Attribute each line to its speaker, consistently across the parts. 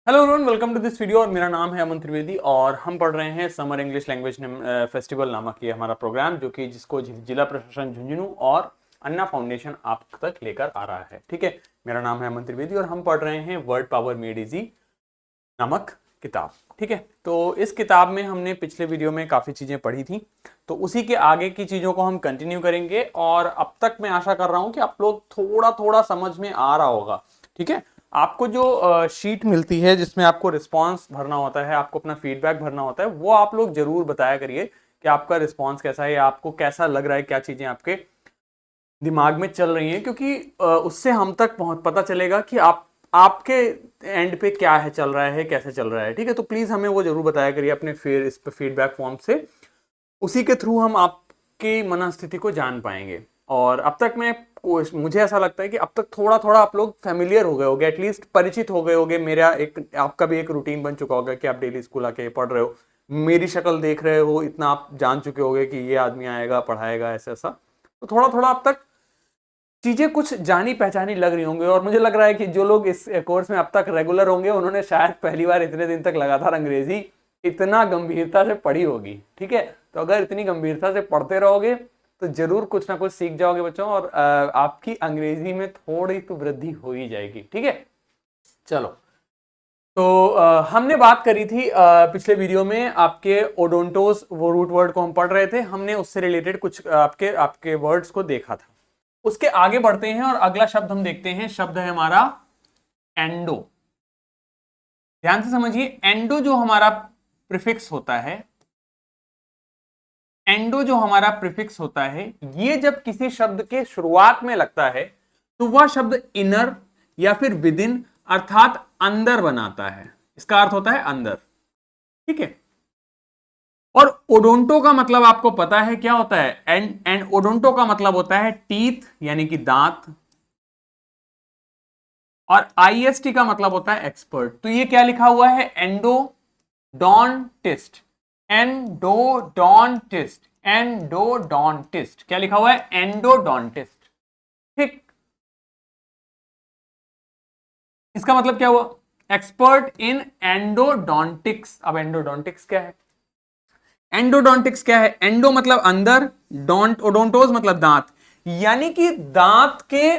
Speaker 1: Hello everyone, welcome to this video. और मेरा नाम है अमन त्रिवेदी और हम पढ़ रहे हैं समर इंग्लिश लैंग्वेज फेस्टिवल नामक ये हमारा प्रोग्राम, जो कि जिसको जिला प्रशासन झुंझुनू और अन्ना फाउंडेशन आप तक लेकर आ रहा है। ठीक है, मेरा नाम है अमन त्रिवेदी और हम पढ़ रहे हैं वर्ड पावर मेड इजी नामक किताब। ठीक है, तो इस किताब में हमने पिछले वीडियो में काफ़ी चीज़ें पढ़ी थी, तो उसी के आगे की चीज़ों को हम कंटिन्यू करेंगे। और अब तक मैं आशा कर रहा हूँ कि आप लोग थोड़ा थोड़ा समझ में आ रहा होगा। ठीक है, आपको जो शीट मिलती है जिसमें आपको रिस्पांस भरना होता है, आपको अपना फीडबैक भरना होता है, वो आप लोग जरूर बताया करिए कि आपका रिस्पांस कैसा है या आपको कैसा लग रहा है, क्या चीज़ें आपके दिमाग में चल रही हैं, क्योंकि उससे हम तक पता चलेगा कि आपके एंड पे क्या है, चल रहा है, कैसे चल रहा है। ठीक है, तो प्लीज़ हमें वो जरूर बताया करिए अपने इस पे फीडबैक फॉर्म से। उसी के थ्रू हम आपकी मनस्थिति को जान पाएंगे। और अब तक मुझे ऐसा लगता है कि अब तक थोड़ा थोड़ा आप लोग फेमिलियर हो गए होगे, एटलीस्ट परिचित हो गए होगे। मेरा आपका भी एक रूटीन बन चुका होगा कि आप डेली स्कूल आके पढ़ रहे हो, मेरी शक्ल देख रहे हो, इतना आप जान चुके होगे कि ये आदमी आएगा, पढ़ाएगा, ऐसा ऐसा। तो थोड़ा थोड़ा अब तक चीजें कुछ जानी पहचानी लग रही होंगी। और मुझे लग रहा है कि जो लोग इस कोर्स में अब तक रेगुलर होंगे, उन्होंने शायद पहली बार इतने दिन तक लगातार अंग्रेजी इतना गंभीरता से पढ़ी होगी। ठीक है, तो अगर इतनी गंभीरता से पढ़ते रहोगे तो जरूर कुछ ना कुछ सीख जाओगे बच्चों, और आपकी अंग्रेजी में थोड़ी तो वृद्धि हो ही जाएगी। ठीक है, चलो। तो हमने बात करी थी पिछले वीडियो में, आपके ओडोंटोस वो रूट वर्ड को हम पढ़ रहे थे, हमने उससे रिलेटेड कुछ आपके आपके वर्ड्स को देखा था। उसके आगे बढ़ते हैं और अगला शब्द हम देखते हैं। शब्द है हमारा एंडो। ध्यान से समझिए, एंडो जो हमारा प्रीफिक्स होता है, एंडो जो हमारा प्रीफिक्स होता है, ये जब किसी शब्द के शुरुआत में लगता है तो वह शब्द इनर या फिर विद इन अर्थात अंदर बनाता है। इसका अर्थ होता है अंदर। ठीक है, और ओडोंटो का मतलब आपको पता है क्या होता है। एंड ओडोंटो का मतलब होता है टीथ, यानी कि दांत। और आईएसटी का मतलब होता है एक्सपर्ट। तो ये क्या लिखा हुआ है, एंडोडोंटिस्ट। एंडोडोंटिस्ट, एंडोडोंटिस्ट क्या लिखा हुआ है, एंडोडोंटिस्ट। ठीक, इसका मतलब क्या हुआ, एक्सपर्ट इन एंडोडोंटिक्स। अब एंडोडोंटिक्स क्या है, एंडोडोंटिक्स क्या है, एंडो मतलब अंदर, डोंट ओडोंटोस मतलब दांत, यानी कि दांत के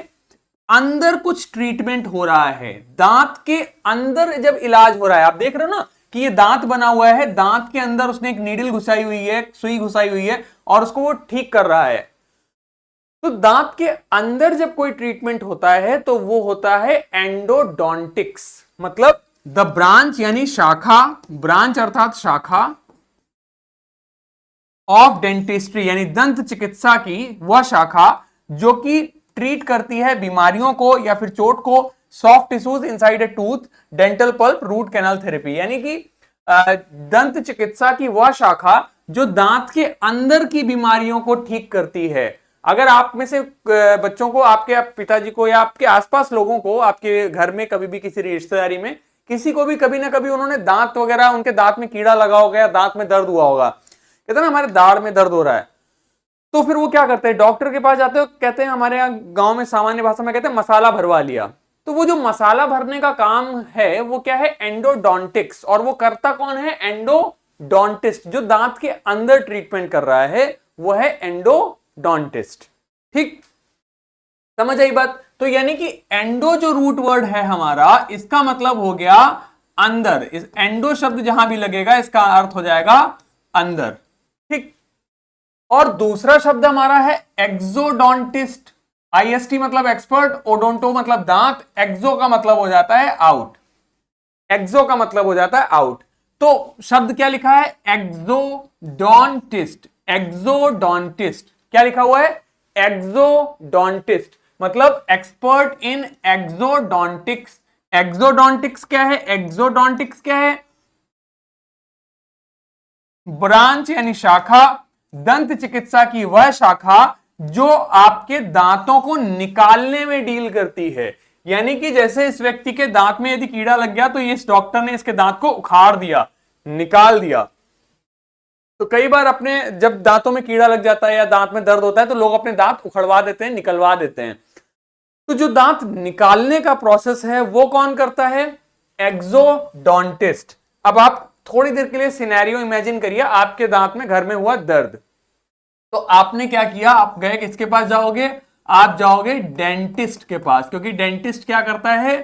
Speaker 1: अंदर कुछ ट्रीटमेंट हो रहा है। दांत के अंदर जब इलाज हो रहा है, आप देख रहे हो ना कि ये दांत बना हुआ है, दांत के अंदर उसने एक नीडल घुसाई हुई है, सुई घुसाई हुई है, और उसको वो ठीक कर रहा है। तो दांत के अंदर जब कोई ट्रीटमेंट होता है तो वो होता है एंडोडोंटिक्स। मतलब द ब्रांच यानी शाखा, ब्रांच अर्थात शाखा, ऑफ डेंटिस्ट्री यानी दंत चिकित्सा की वह शाखा जो कि ट्रीट करती है बीमारियों को या फिर चोट को, soft tissues inside a tooth, dental pulp, root canal therapy. यानी कि दंत चिकित्सा की वह शाखा जो दांत के अंदर की बीमारियों को ठीक करती है। अगर आप में से बच्चों को, आपके पिताजी को या आपके आसपास लोगों को, आपके घर में कभी भी किसी रिश्तेदारी में किसी को भी कभी ना कभी उन्होंने दांत वगैरह, उनके दांत में कीड़ा लगा होगा या दांत में दर्द हुआ होगा, कहते हैं ना हमारे दाढ़ में दर्द हो रहा है, तो फिर वो क्या करते हैं, डॉक्टर के पास जाते हो, कहते हैं हमारे यहाँ गांव में सामान्य भाषा में कहते हैं मसाला भरवा लिया। तो वो जो मसाला भरने का काम है वो क्या है, एंडोडोंटिक्स। और वो करता कौन है, एंडोडोंटिस्ट। जो दांत के अंदर ट्रीटमेंट कर रहा है वो है एंडोडोंटिस्ट। ठीक, समझ आई बात। तो यानी कि एंडो जो रूट वर्ड है हमारा, इसका मतलब हो गया अंदर। इस एंडो शब्द जहां भी लगेगा इसका अर्थ हो जाएगा अंदर। ठीक, और दूसरा शब्द हमारा है एक्सोडोंटिस्ट। आईएसटी मतलब एक्सपर्ट, ओडोंटो मतलब दांत, एक्सो का मतलब हो जाता है आउट। एक्सो का मतलब हो जाता है आउट। तो शब्द क्या लिखा है, एक्सोडोंटिस्ट। एक्सोडोंटिस्ट क्या लिखा हुआ है, एक्सोडोंटिस्ट मतलब एक्सपर्ट इन एक्सोडोंटिक्स। एक्सोडोंटिक्स क्या है, एक्सोडोंटिक्स क्या है, ब्रांच यानी शाखा, दंत चिकित्सा की वह शाखा जो आपके दांतों को निकालने में डील करती है। यानी कि जैसे इस व्यक्ति के दांत में यदि कीड़ा लग गया तो इस डॉक्टर ने इसके दांत को उखाड़ दिया, निकाल दिया। तो कई बार अपने जब दांतों में कीड़ा लग जाता है या दांत में दर्द होता है तो लोग अपने दांत उखड़वा देते हैं, निकलवा देते हैं। तो जो दांत निकालने का प्रोसेस है वो कौन करता है, एक्सोडोंटिस्ट। अब आप थोड़ी देर के लिए सिनेरियो इमेजिन करिए, आपके दांत में घर में हुआ दर्द, तो आपने क्या किया, आप गए किसके पास जाओगे, आप जाओगे डेंटिस्ट के पास, क्योंकि डेंटिस्ट क्या करता है,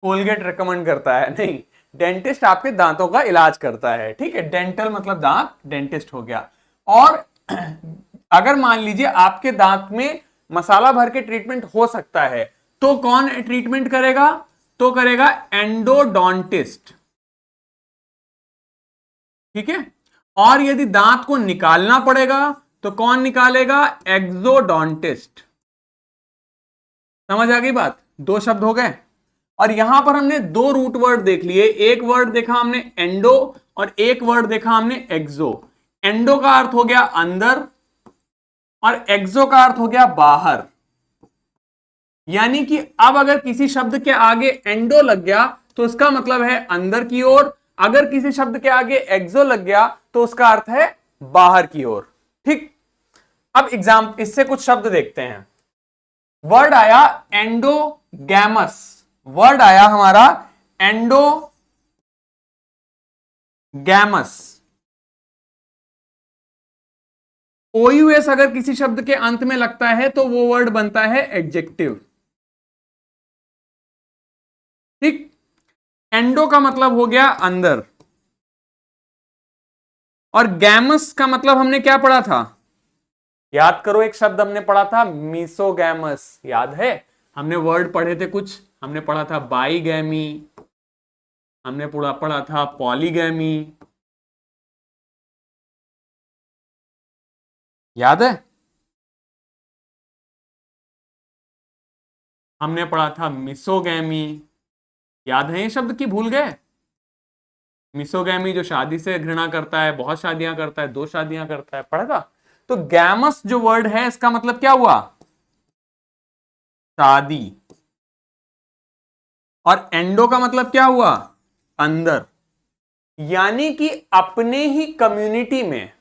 Speaker 1: कोलगेट रिकमेंड करता है, नहीं, डेंटिस्ट आपके दांतों का इलाज करता है, ठीक है, डेंटल मतलब दांत, डेंटिस्ट हो गया। और अगर मान लीजिए आपके दांत में मसाला भर के ट्रीटमेंट हो सकता है, तो कौन ट्रीटमेंट करेगा, तो करेगा एंडोडोंटिस्ट, ठीक है। और यदि दांत को निकालना पड़ेगा तो कौन निकालेगा, एक्सोडोंटिस्ट। समझ आ गई बात, दो शब्द हो गए। और यहां पर हमने दो रूट वर्ड देख लिए, एक वर्ड देखा हमने एंडो और एक वर्ड देखा हमने एक्सो। एंडो का अर्थ हो गया अंदर और एक्सो का अर्थ हो गया बाहर। यानी कि अब अगर किसी शब्द के आगे एंडो लग गया तो उसका मतलब है अंदर की ओर, अगर किसी शब्द के आगे एक्सो लग गया तो उसका अर्थ है बाहर की ओर, ठीक। अब इससे कुछ शब्द देखते हैं। वर्ड आया एंडोगैमस, वर्ड आया हमारा एंडोगैमस। ओयूएस अगर किसी शब्द के अंत में लगता है तो वो वर्ड बनता है एडजेक्टिव, ठीक। एंडो का मतलब हो गया अंदर, और गैमस का मतलब हमने क्या पढ़ा था, याद करो, एक शब्द हमने पढ़ा था मीसोगैमस, याद है, हमने वर्ड पढ़े थे कुछ, हमने पढ़ा था बाईगैमी, हमने पढ़ा था पॉलीगैमी, याद है, हमने पढ़ा था मिसोगैमी, याद है ये शब्द की भूल गए। मिसोगैमी जो शादी से घृणा करता है, बहुत शादियां करता है, 2 शादियां करता है, पढ़ा था। तो गैमस जो वर्ड है इसका मतलब क्या हुआ, शादी। और एंडो का मतलब क्या हुआ, अंदर। यानी कि अपने ही कम्युनिटी में,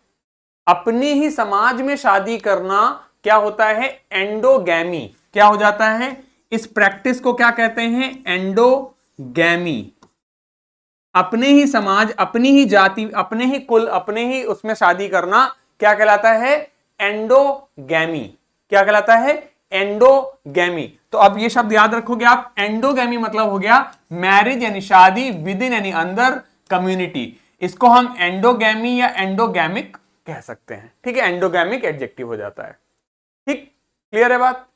Speaker 1: अपने ही समाज में शादी करना क्या होता है, एंडोगैमी। क्या हो जाता है, इस प्रैक्टिस को क्या कहते हैं, एंडोगैमी। अपने ही समाज, अपनी ही जाति, अपने ही कुल, अपने ही उसमें शादी करना क्या कहलाता है, एंडोगैमी। क्या कहलाता है, एंडोगैमी। तो अब ये शब्द याद रखोगे आप, एंडोगैमी मतलब हो गया मैरिज यानी शादी विद इन यानी अंदर कम्युनिटी। इसको हम एंडोगैमी या एंडोगैमिक कह सकते हैं, ठीक है, एंडोगैमिक एडजेक्टिव हो जाता है, ठीक। क्लियर है बात,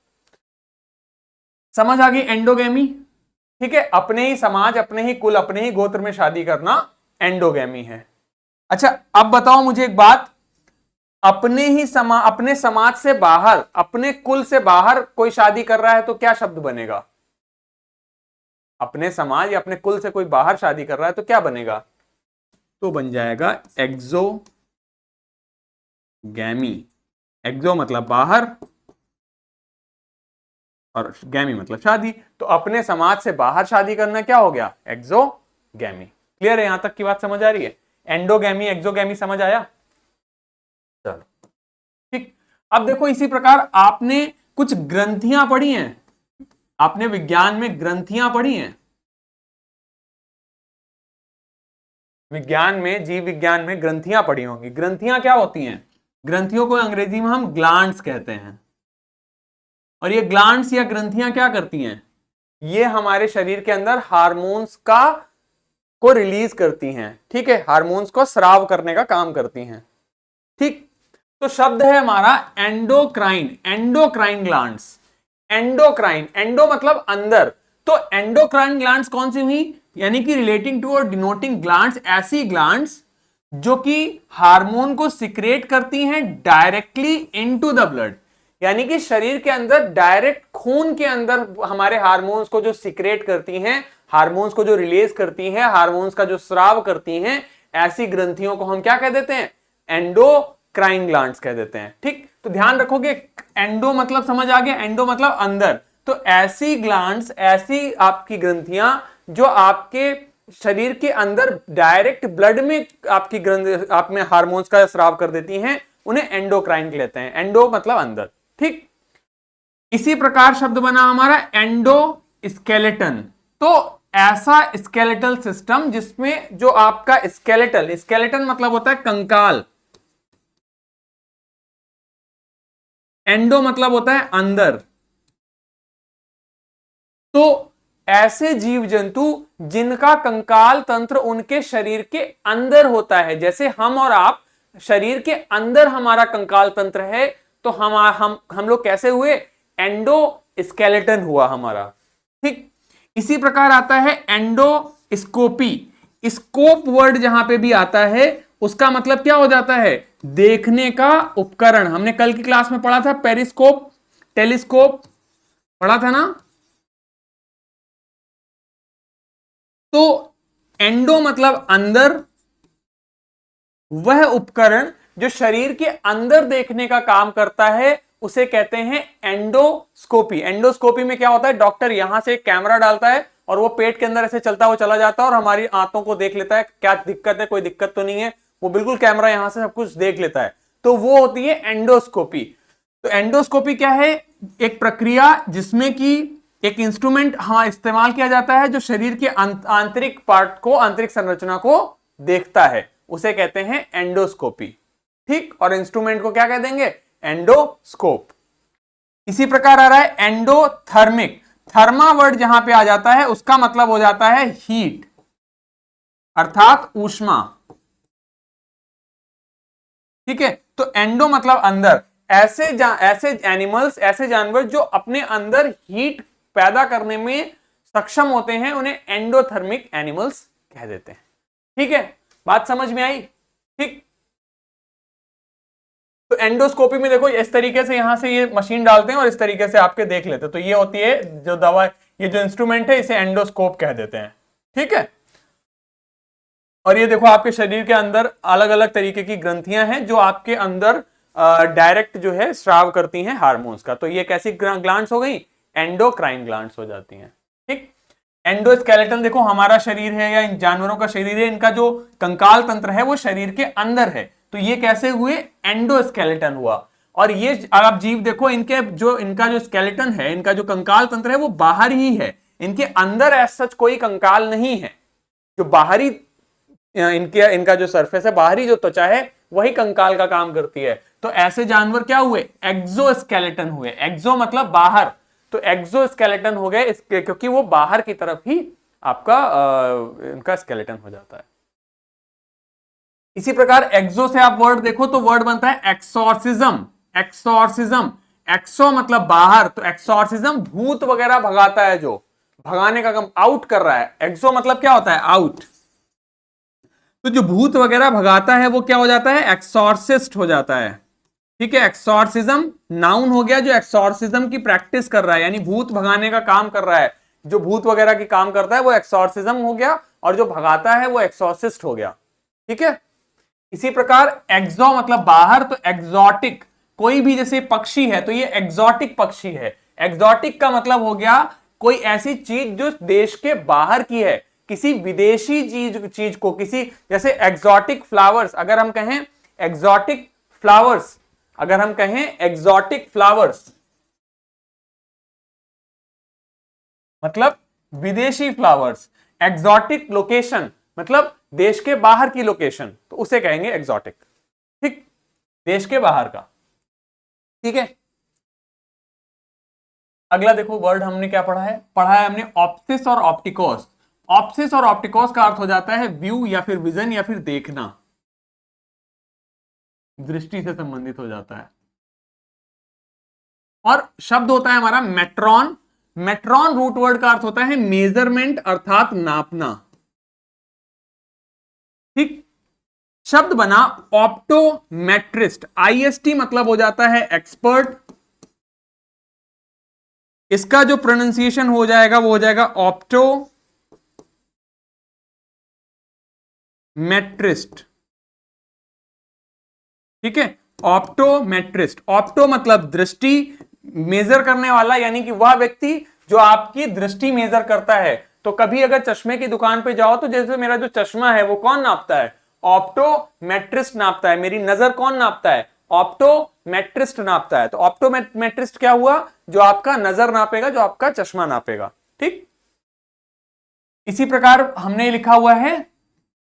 Speaker 1: समझ आ गई, एंडोगैमी, ठीक है, अपने ही समाज, अपने ही कुल, अपने ही गोत्र में शादी करना एंडोगैमी है। अच्छा अब बताओ मुझे एक बात, अपने समाज से बाहर, अपने कुल से बाहर कोई शादी कर रहा है तो क्या शब्द बनेगा, अपने समाज या अपने कुल से कोई बाहर शादी कर रहा है तो क्या बनेगा, तो बन जाएगा एक्सोगैमी। एक्सो मतलब बाहर और गैमी मतलब शादी, तो अपने समाज से बाहर शादी करना क्या हो गया, एक्सोगैमी। क्लियर है, यहां तक की बात समझ आ रही है, एंडोगैमी एक्सोगैमी समझ आया, चलो ठीक। अब देखो इसी प्रकार आपने कुछ ग्रंथियां पढ़ी हैं, आपने विज्ञान में ग्रंथियां पढ़ी हैं, विज्ञान में, जीव विज्ञान में ग्रंथियां पढ़ी होंगी। ग्रंथियां क्या होती हैं, ग्रंथियों को अंग्रेजी में हम ग्लैंड्स कहते हैं। और ये ग्लैंड्स या ग्रंथियां क्या करती हैं, ये हमारे शरीर के अंदर हार्मोन्स को रिलीज करती हैं, ठीक है, हार्मोन्स को स्राव करने का काम करती हैं, ठीक। तो शब्द है हमारा endocrine, endocrine glands. Endocrine, endo मतलब अंदर, तो एंडोक्राइन ग्लैंड्स कौन सी हुई, यानी कि रिलेटिंग टू और डिनोटिंग ग्लैंड्स, ऐसी ग्लैंड्स जो कि हार्मोन को सिक्रेट करती हैं डायरेक्टली इनटू द ब्लड। यानी कि शरीर के अंदर डायरेक्ट खून के अंदर हमारे हार्मोन्स को जो सिक्रेट करती हैं, हार्मोन्स को जो रिलीज करती हैं, हार्मोन्स का जो स्राव करती हैं, ऐसी ग्रंथियों को हम क्या कह देते हैं, एंडोक्राइन ग्लैंड्स कह देते हैं, ठीक। तो ध्यान रखोगे, एंडो मतलब समझ आ गया, एंडो मतलब अंदर, तो ऐसी ग्लैंड्स, ऐसी आपकी ग्रंथियां जो आपके शरीर के अंदर डायरेक्ट ब्लड में आपकी ग्रंथ आप में हार्मोन्स का स्राव कर देती हैं, उन्हें एंडोक्राइन कहते हैं। एंडो मतलब अंदर, ठीक। इसी प्रकार शब्द बना हमारा एंडोस्केलेटन। तो ऐसा स्केलेटल सिस्टम जिसमें जो आपका स्केलेटन मतलब होता है कंकाल, एंडो मतलब होता है अंदर। तो ऐसे जीव जंतु जिनका कंकाल तंत्र उनके शरीर के अंदर होता है, जैसे हम और आप, शरीर के अंदर हमारा कंकाल तंत्र है, तो हम लोग कैसे हुए? एंडो स्केलेटन हुआ हमारा। ठीक, इसी प्रकार आता है एंडोस्कोपी। स्कोप वर्ड जहां पे भी आता है उसका मतलब क्या हो जाता है? देखने का उपकरण। हमने कल की क्लास में पढ़ा था, पेरिस्कोप, टेलीस्कोप पढ़ा था ना। तो एंडो मतलब अंदर, वह उपकरण जो शरीर के अंदर देखने का काम करता है उसे कहते हैं एंडोस्कोपी। एंडोस्कोपी में क्या होता है? डॉक्टर यहां से कैमरा डालता है और वो पेट के अंदर ऐसे चलता हुआ चला जाता है और हमारी आंतों को देख लेता है, क्या दिक्कत है, कोई दिक्कत तो नहीं है। वो बिल्कुल कैमरा यहां से सब कुछ देख लेता है, तो वो होती है एंडोस्कोपी। तो एंडोस्कोपी क्या है? एक प्रक्रिया जिसमें कि एक इंस्ट्रूमेंट इस्तेमाल किया जाता है जो शरीर के आंतरिक पार्ट को, आंतरिक संरचना को देखता है, उसे कहते हैं एंडोस्कोपी। ठीक, और इंस्ट्रूमेंट को क्या कह देंगे? एंडोस्कोप। इसी प्रकार आ रहा है एंडोथर्मिक। थर्मा वर्ड जहां पे आ जाता है उसका मतलब हो जाता है हीट, अर्थात ऊष्मा। ठीक है, तो एंडो मतलब अंदर। ऐसे एनिमल्स, ऐसे जानवर जो अपने अंदर हीट पैदा करने में सक्षम होते हैं, उन्हें एंडोथर्मिक एनिमल्स कह देते हैं। ठीक है, बात समझ में आई? ठीक, तो एंडोस्कोपी में देखो इस तरीके से यहां से ये मशीन डालते हैं और इस तरीके से आपके देख लेते हैं। तो ये होती है जो दवा, ये जो इंस्ट्रूमेंट है इसे एंडोस्कोप कह देते हैं। ठीक है, और ये देखो आपके शरीर के अंदर अलग अलग तरीके की ग्रंथियां हैं जो आपके अंदर डायरेक्ट जो है स्राव करती हैं हार्मोन्स का। तो ये कैसी ग्लैंड्स हो गई? एंडोक्राइन ग्लैंड्स हो जाती हैं। ठीक, एंडोस्केलेटन देखो हमारा शरीर है या इन जानवरों का शरीर है, इनका जो कंकाल तंत्र है वो शरीर के अंदर है, तो ये कैसे हुए? एंडोस्केलेटन हुआ। और ये आप जीव देखो, इनका जो स्केलेटन है, इनका जो कंकाल तंत्र है वो बाहर ही है, इनके अंदर ऐसा सच कोई कंकाल नहीं है। जो बाहरी इनका जो सरफेस है, बाहरी जो त्वचा है, वही कंकाल का काम करती है। तो ऐसे जानवर क्या हुए? एक्सोस्केलेटन हुए। एक्सो मतलब बाहर, तो एक्सोस्केलेटन हो गए इसके, क्योंकि वो बाहर की तरफ ही आपका इनका स्केलेटन हो जाता है। इसी प्रकार एक्सो से आप वर्ड देखो तो वर्ड बनता है एक्सोर्सिज्म। एक्सोर्सिज्म, एक्सो मतलब बाहर, तो एक्सोर्सिज्म भूत वगैरह भगाता है, जो भगाने का काम, आउट कर रहा है। एक्सो मतलब क्या होता है? आउट। तो जो भूत वगैरह भगाता है वो क्या हो जाता है? एक्सोर्सिस्ट हो जाता है। ठीक है, एक्सोर्सिज्म नाउन हो गया, जो एक्सोर्सिज्म की प्रैक्टिस कर रहा है, यानी भूत भगाने का काम कर रहा है। जो भूत वगैरह की काम करता है वो एक्सोर्सिज्म हो गया, और जो भगाता है वो एक्सोर्सिस्ट हो गया। ठीक है, इसी प्रकार एक्सो मतलब बाहर, तो एक्सोटिक, कोई भी जैसे पक्षी है तो ये एक्सोटिक पक्षी है। एक्सोटिक का मतलब हो गया कोई ऐसी चीज जो देश के बाहर की है, किसी विदेशी चीज को, किसी जैसे एक्सोटिक फ्लावर्स, अगर हम कहें एक्सोटिक फ्लावर्स, अगर हम कहें एक्सोटिक फ्लावर्स मतलब विदेशी फ्लावर्स। एक्सोटिक लोकेशन मतलब देश के बाहर की लोकेशन, तो उसे कहेंगे एक्सोटिक। ठीक, देश के बाहर का। ठीक है, अगला देखो वर्ड हमने क्या पढ़ा है हमने ऑप्सिस और ऑप्टिकोस। ऑप्सिस और ऑप्टिकोस का अर्थ हो जाता है व्यू या फिर विजन या फिर देखना, दृष्टि से संबंधित हो जाता है। और शब्द होता है हमारा मेट्रॉन। मेट्रॉन रूट वर्ड का अर्थ होता है मेजरमेंट अर्थात नापना। ठीक, शब्द बना ऑप्टोमेट्रिस्ट। आईएसटी मतलब हो जाता है एक्सपर्ट। इसका जो प्रोनाउंसिएशन हो जाएगा वो हो जाएगा ऑप्टोमेट्रिस्ट। ठीक है, ऑप्टोमेट्रिस्ट। ऑप्टो मतलब दृष्टि, मेजर करने वाला, यानी कि वह व्यक्ति जो आपकी दृष्टि मेजर करता है। तो कभी अगर चश्मे की दुकान पे जाओ तो जैसे मेरा जो चश्मा है वो कौन नापता है? ऑप्टोमेट्रिस्ट नापता है। मेरी नजर कौन नापता है? ऑप्टोमेट्रिस्ट नापता है। तो ऑप्टोमेट्रिस्ट क्या हुआ? जो आपका नजर नापेगा, जो आपका चश्मा नापेगा। ठीक, इसी प्रकार हमने लिखा हुआ है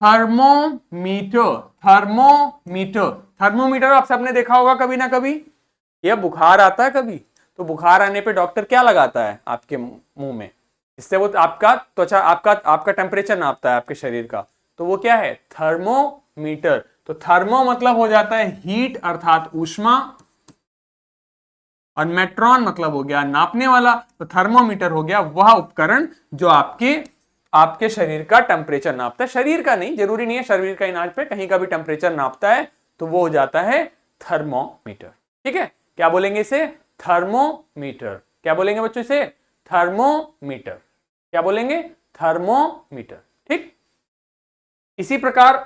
Speaker 1: थर्मोमीटर। थर्मोमीटर, थर्मोमीटर आप सबने देखा होगा कभी ना कभी। यह बुखार आता है कभी, तो बुखार आने पे डॉक्टर क्या लगाता है आपके मुंह में, इससे वो आपका त्वचा, आपका टेम्परेचर नापता है आपके शरीर का। तो वो क्या है, थर्मोमीटर। तो थर्मो मतलब हो जाता है हीट अर्थात ऊष्मा, और मेट्रॉन मतलब हो गया नापने वाला। तो थर्मोमीटर हो गया वह उपकरण जो आपके शरीर का टेम्परेचर नापता है। शरीर का नहीं, जरूरी नहीं है शरीर का ही नाप पे, कहीं का भी टेम्परेचर नापता है तो वो हो जाता है थर्मोमीटर। ठीक है, क्या बोलेंगे इसे, थर्मोमीटर। क्या बोलेंगे बच्चों इसे, थर्मोमीटर। क्या बोलेंगे, थर्मोमीटर। ठीक, इसी प्रकार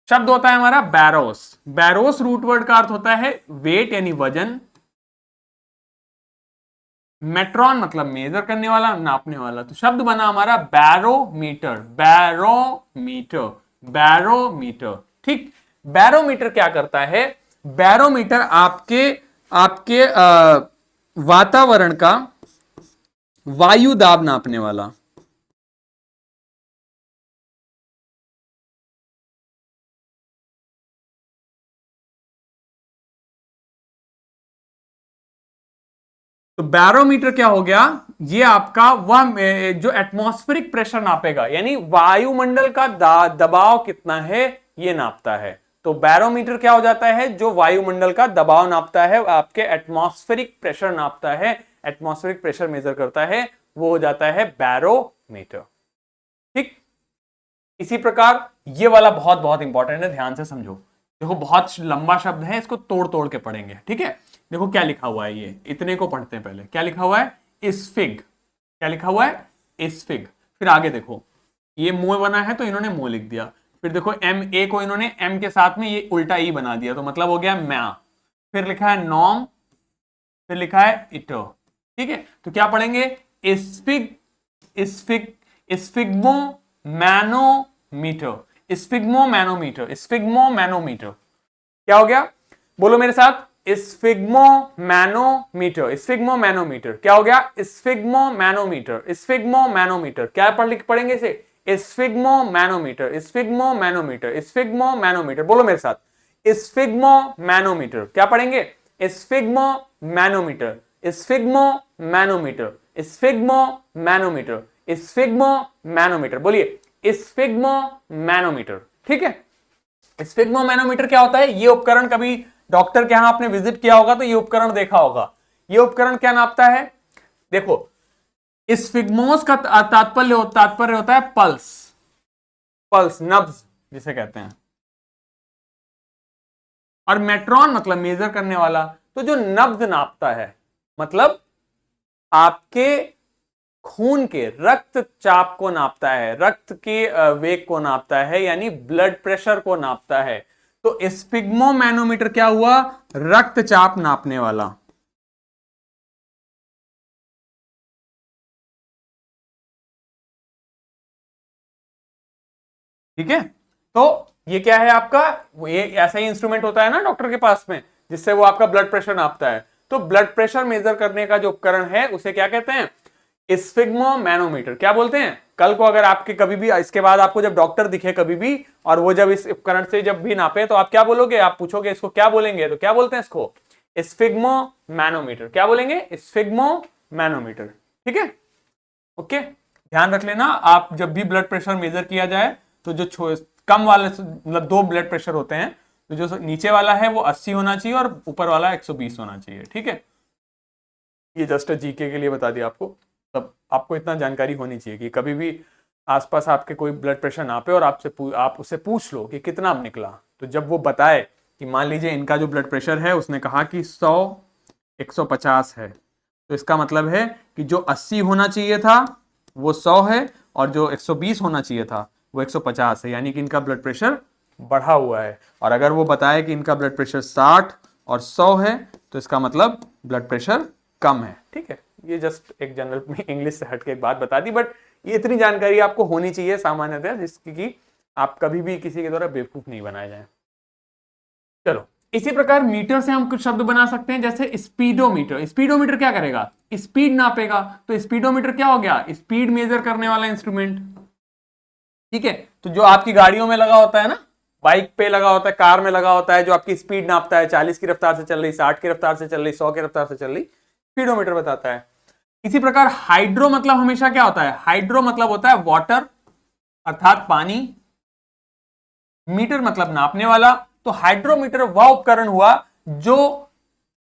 Speaker 1: शब्द होता है हमारा बैरोस। बैरोस रूट वर्ड का अर्थ होता है वेट यानी वजन। मेट्रॉन मतलब मेजर करने वाला, नापने वाला। तो शब्द बना हमारा बैरोमीटर। Barometer, barometer. ठीक, बैरोमीटर क्या करता है, बैरोमीटर आपके आपके वातावरण का वायु दाब नापने वाला। तो बैरोमीटर क्या हो गया, ये आपका वह जो एटमॉस्फेरिक प्रेशर नापेगा, यानी वायुमंडल का दबाव कितना है ये नापता है। तो बैरोमीटर क्या हो जाता है, जो वायुमंडल का दबाव नापता है, आपके एटमॉस्फेरिक प्रेशर नापता है, एटमॉस्फेरिक प्रेशर मेजर करता है, वो हो जाता है बैरोमीटर। ठीक, इसी प्रकार ये वाला बहुत बहुत इंपॉर्टेंट है, ध्यान से समझो। देखो बहुत लंबा शब्द है, इसको तोड़ तोड़ के पढ़ेंगे। ठीक है, देखो क्या लिखा हुआ है, ये इतने को पढ़ते हैं पहले। क्या लिखा हुआ है, इस्फिग। क्या लिखा हुआ है, इस्फिग। फिर आगे देखो, ये मुंह बना है तो इन्होंने मुंह लिख दिया। फिर देखो एम ए को इन्होंने एम के साथ में ये उल्टा ई बना दिया, तो मतलब हो गया म्या। फिर लिखा है नॉम, फिर लिखा है इटो। ठीक है, तो क्या पढ़ेंगे, इस्फिग, इस्फिग, इस्फिग्मो मैनोमीटर, इस्फिग्मो मैनोमीटर, इस्फिग्मो मैनोमीटर। क्या हो गया, बोलो मेरे साथ, स्फिग्मो मैनोमीटर, स्फिग्मो मैनोमीटर। क्या हो गया, स्फिग्मो मैनोमीटर, स्फिग्मो मैनोमीटर। क्या पढ़ेंगे इसे, sphygmo manometer, sphygmo manometer, sphygmo manometer. बोलो मेरे साथ, स्फिग्मो मैनोमीटर। क्या पढ़ेंगे, sphygmo manometer, sphygmo manometer, sphygmo manometer, sphygmo manometer. बोलिए, स्फिग्मो मैनोमीटर। ठीक है, स्फिग्मो मैनोमीटर क्या होता है, ये उपकरण कभी डॉक्टर के यहां आपने विजिट किया होगा तो ये उपकरण देखा होगा। ये उपकरण क्या नापता है, देखो, स्फिग्मोस का तात्पर्य होता है पल्स, पल्स नब्ज जिसे कहते हैं। और मेट्रॉन मतलब मेजर करने वाला। तो जो नब्ज नापता है, मतलब आपके खून के रक्तचाप को नापता है, रक्त के वेग को नापता है, यानी ब्लड प्रेशर को नापता है। तो स्फिग्मो मैनोमीटर क्या हुआ, रक्तचाप नापने वाला। ठीक है, तो ये क्या है आपका, ये ऐसा ही इंस्ट्रूमेंट होता है ना डॉक्टर के पास में, जिससे वो आपका ब्लड प्रेशर नापता है। तो ब्लड प्रेशर मेजर करने का जो उपकरण है उसे क्या कहते हैं, स्फिग्मो मैनोमीटर। क्या बोलते हैं, कल को अगर आपके कभी भी, इसके बाद आपको जब डॉक्टर दिखे कभी भी, और वो जब इस उपकरण से जब भी नापे, तो आप क्या बोलोगे, आप पूछोगे इसको क्या बोलेंगे, तो क्या बोलते हैं इसको, स्फिग्मो मैनोमीटर। क्या बोलेंगे, स्फिग्मो मैनोमीटर। ठीक है, ओके, ध्यान रख लेना, आप जब भी ब्लड प्रेशर मेजर किया जाए तो जो कम वाले, मतलब दो ब्लड प्रेशर होते हैं, तो जो नीचे वाला है वो 80 होना चाहिए और ऊपर वाला 120 होना चाहिए। ठीक है, ये जस्ट जीके के लिए बता दिया आपको। तब आपको इतना जानकारी होनी चाहिए कि कभी भी आसपास आपके कोई ब्लड प्रेशर नापे और आप उससे पूछ लो कि कितना निकला, तो जब वो बताए कि मान लीजिए इनका जो ब्लड प्रेशर है उसने कहा कि 100 150 है, तो इसका मतलब है कि जो 80 होना चाहिए था वो 100 है, और जो 120 होना चाहिए था वो 150 है, यानी कि इनका ब्लड प्रेशर बढ़ा हुआ है। और अगर वो बताए कि इनका ब्लड प्रेशर 60 और 100 है, तो इसका मतलब ब्लड प्रेशर कम है। ठीक है, ये जस्ट एक जनरल इंग्लिश से हटके एक बात बता दी, बट ये इतनी जानकारी आपको होनी चाहिए सामान्यतः, जिसकी कि आप कभी भी किसी के द्वारा बेवकूफ नहीं बनाए जाए। चलो, इसी प्रकार मीटर से हम कुछ शब्द बना सकते हैं, जैसे स्पीडोमीटर। स्पीडोमीटर क्या करेगा, स्पीड नापेगा। तो स्पीडोमीटर क्या हो गया, स्पीड मेजर करने वाला इंस्ट्रूमेंट। ठीक है, तो जो आपकी गाड़ियों में लगा होता है ना, बाइक पे लगा होता है, कार में लगा होता है, जो आपकी स्पीड नापता है, 40 की रफ्तार से चल रही, 60 की रफ्तार से चल रही, 100 की रफ्तार से चल रही, स्पीडोमीटर बताता है। इसी प्रकार हाइड्रो मतलब हमेशा क्या होता है, हाइड्रो मतलब होता है वाटर अर्थात पानी, मीटर मतलब नापने वाला। तो हाइड्रोमीटर वह उपकरण हुआ जो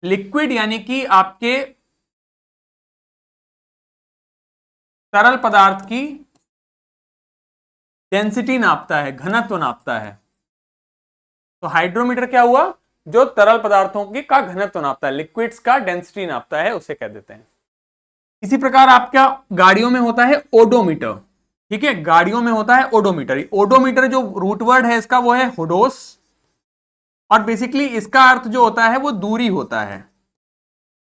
Speaker 1: लिक्विड यानी कि आपके तरल पदार्थ की डेंसिटी नापता है, घनत्व नापता है। तो हाइड्रोमीटर क्या हुआ, जो तरल पदार्थों की का घनत्व नापता है, लिक्विड्स का डेंसिटी नापता है, उसे कह देते हैं। इसी प्रकार आपका गाड़ियों में होता है ओडोमीटर। ठीक है, गाड़ियों में होता है ओडोमीटर। ओडोमीटर जो रूट वर्ड है इसका वो है होडोस, और बेसिकली इसका अर्थ जो होता है वो दूरी होता है।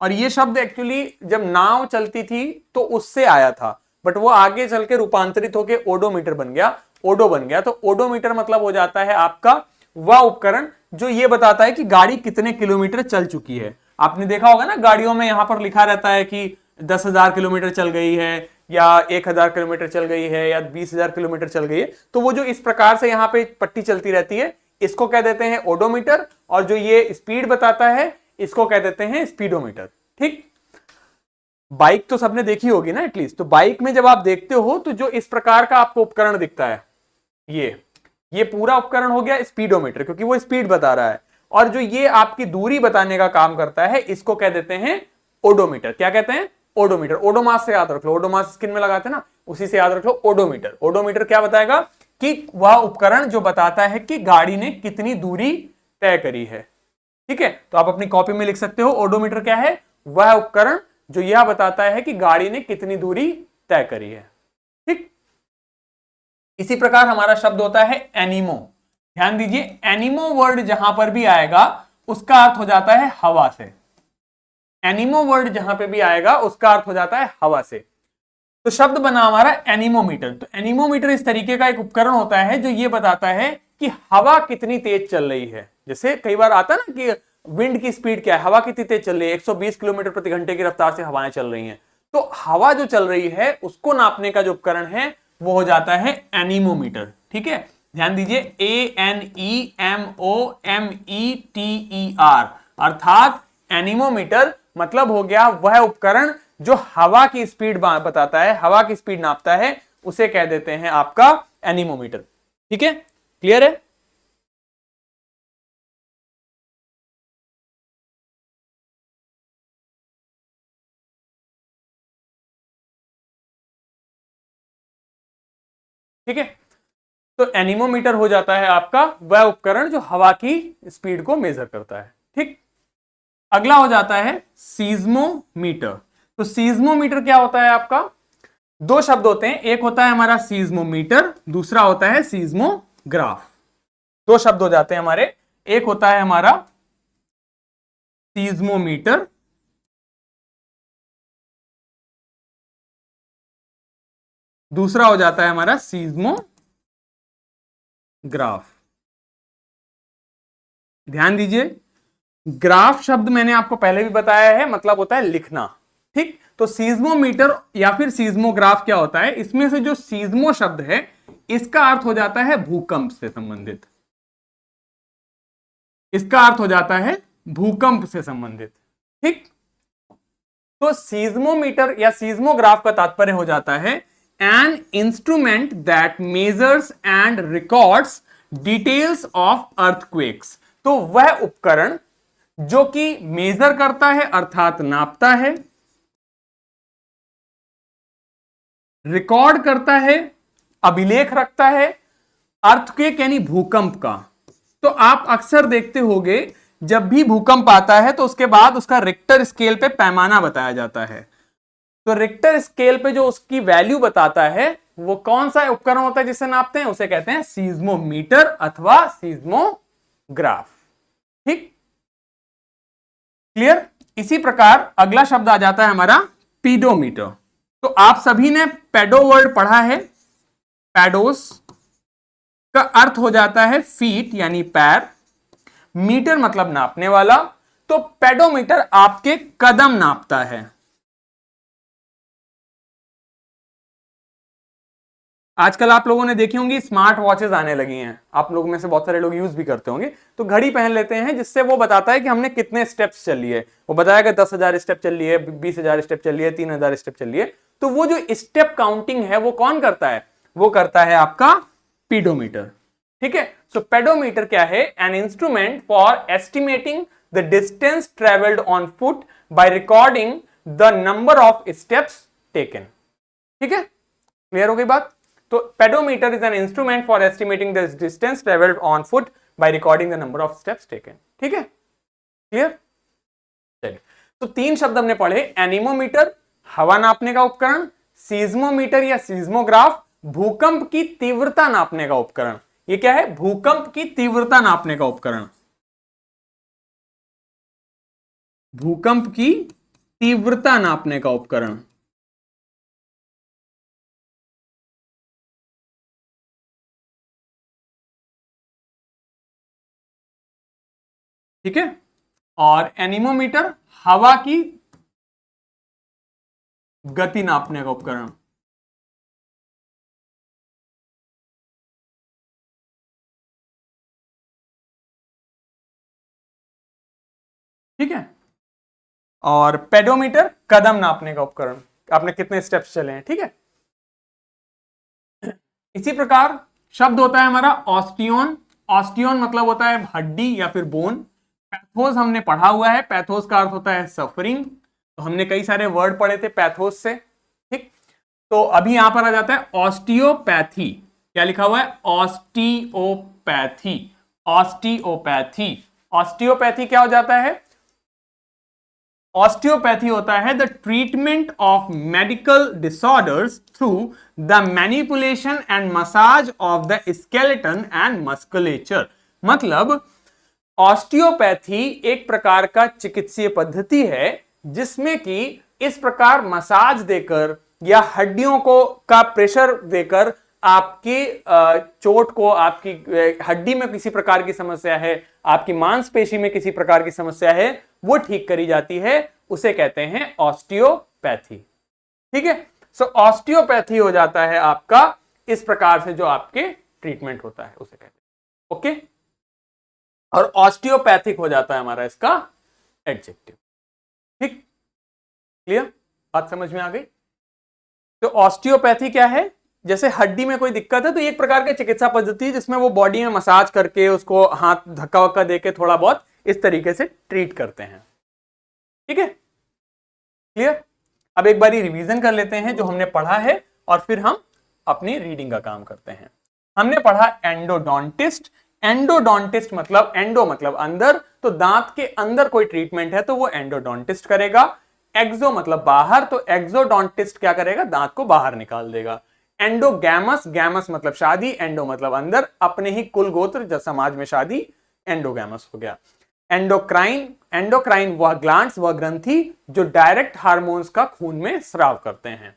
Speaker 1: और ये शब्द एक्चुअली जब नाव चलती थी तो उससे आया था, बट वो आगे चल के रूपांतरित होकर ओडोमीटर बन गया, ओडो बन गया। तो ओडोमीटर मतलब हो जाता है आपका वह उपकरण जो ये बताता है कि गाड़ी कितने किलोमीटर चल चुकी है। आपने देखा होगा ना, गाड़ियों में यहां पर लिखा रहता है कि 10,000 किलोमीटर चल गई है, या 1,000 किलोमीटर चल गई है, या 20,000 किलोमीटर चल गई है। तो वो जो इस प्रकार से यहां पे पट्टी चलती रहती है, इसको कह देते हैं ओडोमीटर, और जो ये स्पीड बताता है इसको कह देते हैं स्पीडोमीटर। ठीक, बाइक तो सबने देखी होगी ना एटलीस्ट। तो बाइक में जब आप देखते हो तो जो इस प्रकार का आपको उपकरण दिखता है, ये पूरा उपकरण हो गया स्पीडोमीटर, क्योंकि वो स्पीड बता रहा है। और जो ये आपकी दूरी बताने का काम करता है, इसको कह देते हैं ओडोमीटर। क्या कहते हैं, ओडोमीटर। ओडोमास से याद रख लो, ओडोमास स्किन में लगाते हैं ना, उसी से याद रख लो ओडोमीटर। ओडोमीटर क्या बताएगा कि वह उपकरण जो बताता है कि गाड़ी ने कितनी दूरी तय करी है। ठीक है, तो आप अपनी कॉपी में लिख सकते हो, ओडोमीटर क्या है, वह उपकरण जो यह बताता है कि गाड़ी ने कितनी दूरी तय करी है। ठीक, इसी प्रकार हमारा शब्द होता है एनिमो। ध्यान दीजिए, एनिमो वर्ड जहां पर भी आएगा उसका अर्थ हो जाता है हवा से। एनिमो वर्ड जहां पे भी आएगा उसका अर्थ हो जाता है हवा से। तो शब्द बना हमारा एनीमोमीटर। तो एनीमोमीटर इस तरीके का एक उपकरण होता है जो ये बताता है कि हवा कितनी तेज चल रही है। जैसे कई बार आता है ना कि विंड की स्पीड क्या है, हवा कितनी तेज चल रही है, 120 किलोमीटर प्रति घंटे की रफ्तार से हवाएं चल रही हैं। तो हवा जो चल रही है उसको नापने का जो उपकरण है वो हो जाता है एनीमोमीटर। ठीक है, ध्यान दीजिए, ANEMOMETER, अर्थात एनीमोमीटर मतलब हो गया वह उपकरण जो हवा की स्पीड बताता है, हवा की स्पीड नापता है, उसे कह देते हैं आपका एनीमोमीटर। ठीक है, क्लियर है। ठीक है, तो एनीमोमीटर हो जाता है आपका वह उपकरण जो हवा की स्पीड को मेजर करता है। ठीक, अगला हो जाता है सीज्मोमीटर। तो सीज्मोमीटर क्या होता है आपका, दो शब्द होते हैं, एक होता है हमारा सीज्मोमीटर, दूसरा होता है सीज्मोग्राफ। दो शब्द हो जाते हैं हमारे, एक होता है हमारा सीज्मोमीटर, दूसरा हो जाता है हमारा सीज्मोग्राफ। ध्यान दीजिए, ग्राफ शब्द मैंने आपको पहले भी बताया है, मतलब होता है लिखना। ठीक, तो सीज्मोमीटर या फिर सीज्मोग्राफ क्या होता है, इसमें से जो सीज्मो शब्द है इसका अर्थ हो जाता है भूकंप से संबंधित, इसका अर्थ हो जाता है भूकंप से संबंधित। ठीक, तो सीज्मोमीटर या सीज्मोग्राफ का तात्पर्य हो जाता है an instrument that measures and records details of earthquakes. तो वह उपकरण जो कि मेजर करता है अर्थात नापता है, रिकॉर्ड करता है, अभिलेख रखता है अर्थक्वेक यानी भूकंप का। तो आप अक्सर देखते होंगे जब भी भूकंप आता है तो उसके बाद उसका रिक्टर स्केल पे पैमाना बताया जाता है। तो रिक्टर स्केल पे जो उसकी वैल्यू बताता है वो कौन सा उपकरण होता है जिसे नापते हैं, उसे कहते हैं सीज्मोमीटर अथवा सीज्मोग्राफ। ठीक, क्लियर। इसी प्रकार अगला शब्द आ जाता है हमारा पीडोमीटर। तो आप सभी ने पेडो वर्ड पढ़ा है, पैडोस का अर्थ हो जाता है फीट यानी पैर, मीटर मतलब नापने वाला। तो पेडोमीटर आपके कदम नापता है। आजकल आप लोगों ने देखी होंगी स्मार्ट वॉचेस आने लगी हैं, आप लोगों में से बहुत सारे लोग यूज भी करते होंगे। तो घड़ी पहन लेते हैं जिससे वो बताता है कि हमने कितने स्टेप्स चल लिए। वो बताएगा 10,000 स्टेप चल लिए, 20,000 स्टेप चल लिए, 3,000 स्टेप चल लिए। तो वो जो स्टेप काउंटिंग है वो कौन करता है? वो करता है आपका पीडोमीटर। ठीक है, सो पेडोमीटर क्या है? An instrument for estimating the distance travelled on foot by recording the number of steps taken. ठीक है, क्लियर हो गई बात? तो pedometer is an instrument for estimating the distance travelled on foot by recording the number of steps taken. ठीक है, clear? चलिए, तो 3 शब्द हमने पढ़े, एनीमोमीटर हवा नापने का उपकरण, सीज्मोमीटर या सीज्मोग्राफ भूकंप की तीव्रता नापने का उपकरण। ये क्या है? भूकंप की तीव्रता नापने का उपकरण। भूकंप की तीव्रता नापने का उपकरण। ठीक है, और एनीमोमीटर हवा की गति नापने का उपकरण। ठीक है, और पेडोमीटर कदम नापने का उपकरण, आपने कितने स्टेप्स चले हैं। ठीक है, इसी प्रकार शब्द होता है हमारा ऑस्टियोन। ऑस्टियोन मतलब होता है हड्डी या फिर बोन। पैथोस हमने पढ़ा हुआ है, पैथोस का अर्थ होता है सफरिंग। तो हमने कई सारे वर्ड पढ़े थे पैथोस से। ठीक, तो अभी यहां पर आ जाता है ऑस्टियोपैथी। क्या लिखा हुआ है? ऑस्टियोपैथी। ऑस्टियोपैथी, ऑस्टियोपैथी क्या हो जाता है? ऑस्टियोपैथी होता है the treatment of medical disorders through the manipulation and massage of the skeleton and musculature. मतलब ऑस्टियोपैथी एक प्रकार का चिकित्सीय पद्धति है जिसमें कि इस प्रकार मसाज देकर या हड्डियों को का प्रेशर देकर आपकी चोट को, आपकी हड्डी में किसी प्रकार की समस्या है, आपकी मांसपेशी में किसी प्रकार की समस्या है, वो ठीक करी जाती है। उसे कहते हैं ऑस्टियोपैथी। ठीक है, सो ऑस्टियोपैथी हो जाता है आपका इस प्रकार से जो आपके ट्रीटमेंट होता है उसे कहते हैं। ओके, और ऑस्टियोपैथिक हो जाता है हमारा इसका एडजेक्टिव। ठीक, क्लियर? बात समझ में आ गई? तो ऑस्टियोपैथी क्या है? जैसे हड्डी में कोई दिक्कत है तो एक प्रकार की चिकित्सा पद्धति है जिसमें वो बॉडी में मसाज करके उसको हाथ धक्का वक्का देके थोड़ा बहुत इस तरीके से ट्रीट करते हैं। ठीक है, क्लियर? अब एक बारी रिवीजन कर लेते हैं जो हमने पढ़ा है और फिर हम अपनी रीडिंग का काम करते हैं। हमने पढ़ा एंडोडोंटिस्ट। एंडोडोंटिस्ट मतलब एंडो मतलब अंदर, तो दांत के अंदर कोई ट्रीटमेंट है तो वो एंडोडोंटिस्ट करेगा। एक्सो मतलब बाहर, तो एक्सोडोंटिस्ट क्या करेगा? दांत को बाहर निकाल देगा। एंडोगैमस, गैमस मतलब शादी, एंडो मतलब अंदर, अपने ही कुल गोत्र जब समाज में शादी, एंडोगैमस हो गया। एंडोक्राइन, एंडोक्राइन वह ग्लैंड्स, वह ग्रंथि जो डायरेक्ट हार्मोन्स का खून में स्राव करते हैं।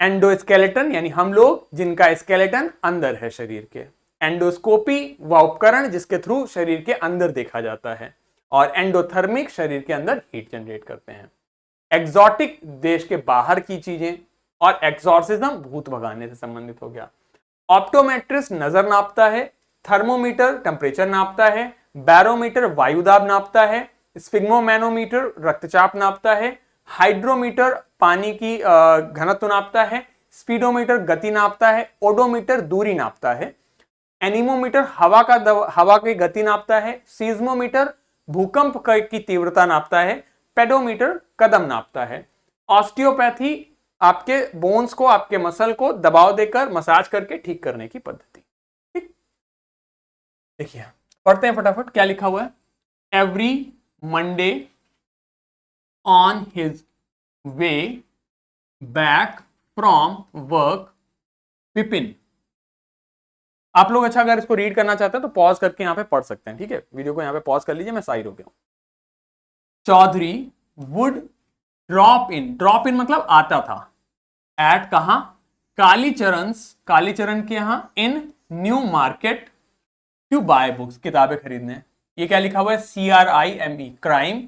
Speaker 1: एंडोस्केलेटन यानी हम लोग जिनका स्केलेटन अंदर है शरीर के। एंडोस्कोपी वह उपकरण जिसके थ्रू शरीर के अंदर देखा जाता है। और एंडोथर्मिक शरीर के अंदर हीट जनरेट करते हैं। एक्सोटिक देश के बाहर की चीजें, और एक्सोर्सिज्म भूत भगाने से संबंधित हो गया। ऑप्टोमेट्रिस्ट नजर नापता है। थर्मोमीटर टेम्परेचर नापता है। बैरोमीटर वायुदाब नापता है। स्फिग्मोमैनोमीटर रक्तचाप नापता है। हाइड्रोमीटर पानी की घनत्व नापता है। स्पीडोमीटर गति नापता है। ओडोमीटर दूरी नापता है। एनीमोमीटर हवा की गति नापता है। सीज्मोमीटर भूकंप की तीव्रता नापता है। पेडोमीटर कदम नापता है। ऑस्टियोपैथी आपके बोन्स को, आपके मसल को दबाव देकर मसाज करके ठीक करने की पद्धति। ठीक, देखिए पढ़ते हैं फटाफट क्या लिखा हुआ है। Every Monday on his way back from work Vipin. आप लोग अच्छा अगर इसको रीड करना चाहते हैं तो पॉज करके यहां पे पढ़ सकते हैं। ठीक है, वीडियो को यहां पे पॉज कर लीजिए, मैं साइड हो गया हूं। चौधरी वुड ड्रॉप इन मतलब आता था। एट कहां? कालीचरण के यहां in New Market to buy books, किताबें खरीदने। ये क्या लिखा हुआ है? CRIME क्राइम,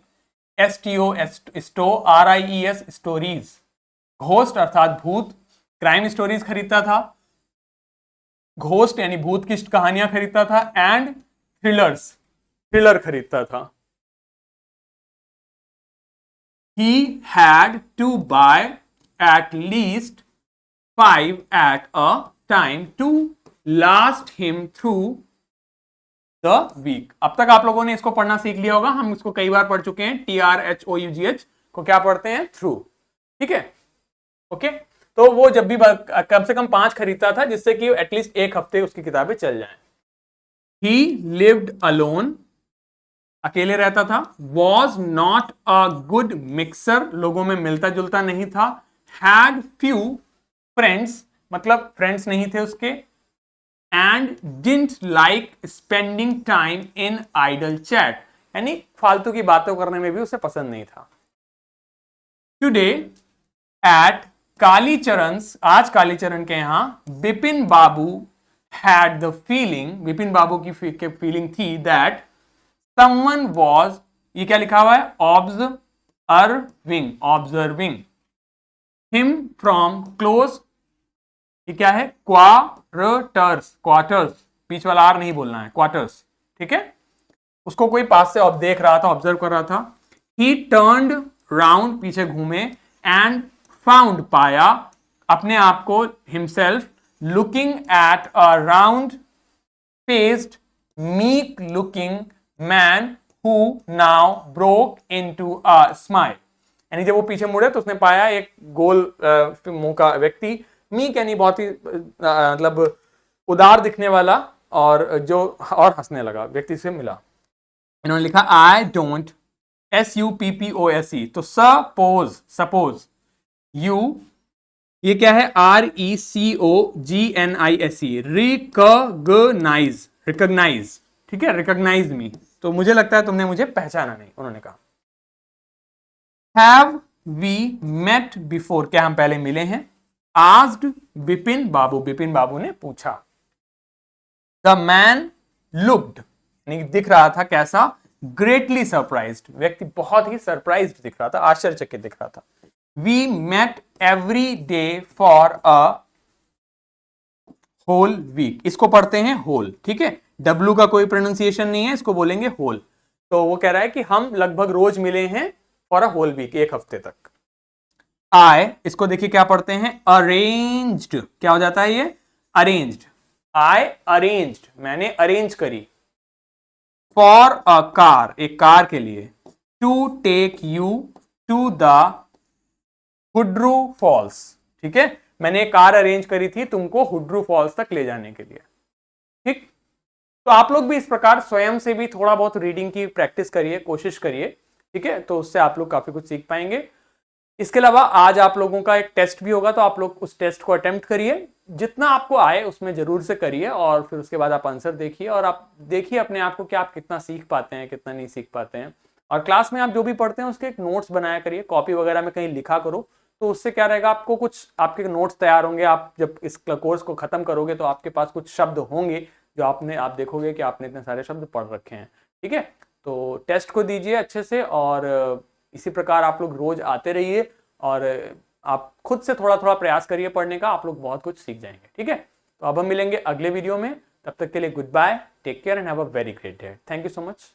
Speaker 1: STO स्टो, RIES स्टोरीज। घोस्ट अर्थात भूत, क्राइम स्टोरीज खरीदता था। घोस्ट यानी भूत की कहानियां खरीदता था, एंड थ्रिलर खरीदता था। He had to buy at least 5 at a time to last him through the week। अब तक आप लोगों ने इसको पढ़ना सीख लिया होगा, हम इसको कई बार पढ़ चुके हैं। TRHOUGH को क्या पढ़ते हैं? थ्रू। ठीक है, ओके। तो वो जब भी कम से कम 5 खरीदता था, जिससे कि एटलीस्ट एक हफ्ते उसकी किताबें चल जाएं। He lived alone, अकेले रहता था। Was not a good mixer, लोगों में मिलता जुलता नहीं था। हैड फ्यू फ्रेंड्स, मतलब फ्रेंड्स नहीं थे उसके। And didn't like spending time in idle chat, यानी फालतू की बातों करने में भी उसे पसंद नहीं था। टुडे एट कालीचरण's, आज कालीचरण के यहां बिपिन बाबू हैड द फीलिंग, बिपिन बाबू की फीलिंग थी दैट someone was, ये क्या लिखा हुआ है? ऑब्जर्विंग him from close, ये क्या है? क्वार्टर्स, बीच वाला आर नहीं बोलना है, क्वार्टर्स। ठीक है, उसको कोई पास से देख रहा था, ऑब्जर्व कर रहा था। he turned round, पीछे घूमे, and found, पाया अपने आप को, himself looking at a round faced meek looking man who now broke into a smile। यानी जब वो पीछे मुड़े तो उसने पाया एक गोल मुंह का व्यक्ति, मीक यानी बहुत ही मतलब उदार दिखने वाला, और जो और हंसने लगा, व्यक्ति से मिला। इन्होंने लिखा आई डोंट, SUPPOSE, तो सपोज यू, ये क्या है? RECOGNISE, recognise. ठीक है, रिकॉग्नाइज मी, तो मुझे लगता है तुमने मुझे पहचाना नहीं, उन्होंने कहा। हैव वी मेट बिफोर, क्या हम पहले मिले हैं? आस्क्ड बिपिन बाबू ने पूछा। द मैन लुक्ड, दिख रहा था कैसा? ग्रेटली सरप्राइज्ड, व्यक्ति बहुत ही सरप्राइज्ड दिख रहा था, आश्चर्यचकित दिख रहा था। We met every day for a whole week, इसको पढ़ते हैं होल। ठीक है, डब्ल्यू का कोई प्रोनाउंसिएशन नहीं है, इसको बोलेंगे होल। तो वो कह रहा है कि हम लगभग रोज मिले हैं फॉर अ होल वीक, एक हफ्ते तक। आई, इसको देखिए क्या पढ़ते हैं? अरेंज्ड, क्या हो जाता है ये? अरेंज्ड। आई अरेंज्ड, मैंने अरेंज करी। फॉर अ कार, एक कार के लिए। To take you to the Hundru falls, ठीक है, मैंने कार अरेंज करी थी तुमको हुड्रू फॉल्स तक ले जाने के लिए। ठीक, तो आप लोग भी इस प्रकार स्वयं से भी थोड़ा बहुत रीडिंग की प्रैक्टिस करिए, कोशिश करिए। ठीक है, तो उससे आप लोग काफी कुछ सीख पाएंगे। इसके अलावा आज आप लोगों का एक टेस्ट भी होगा, तो आप लोग उस टेस्ट को अटेम्प्ट करिए, जितना आपको आए उसमें जरूर से करिए, और फिर उसके बाद आप आंसर देखिए, और आप देखिए अपने आप को कि आप कितना सीख पाते हैं, कितना नहीं सीख पाते हैं। और क्लास में आप जो भी पढ़ते हैं उसके एक नोट्स बनाया करिए, कॉपी वगैरह में कहीं लिखा करो, तो उससे क्या रहेगा, आपको कुछ आपके नोट्स तैयार होंगे। आप जब इस कोर्स को खत्म करोगे तो आपके पास कुछ शब्द होंगे जो आप देखोगे कि आपने इतने सारे शब्द पढ़ रखे हैं। ठीक है, तो टेस्ट को दीजिए अच्छे से, और इसी प्रकार आप लोग रोज आते रहिए, और आप खुद से थोड़ा थोड़ा प्रयास करिए पढ़ने का, आप लोग बहुत कुछ सीख जाएंगे। ठीक है, तो अब हम मिलेंगे अगले वीडियो में, तब तक के लिए goodbye, take care and have a very great day. Thank you so much.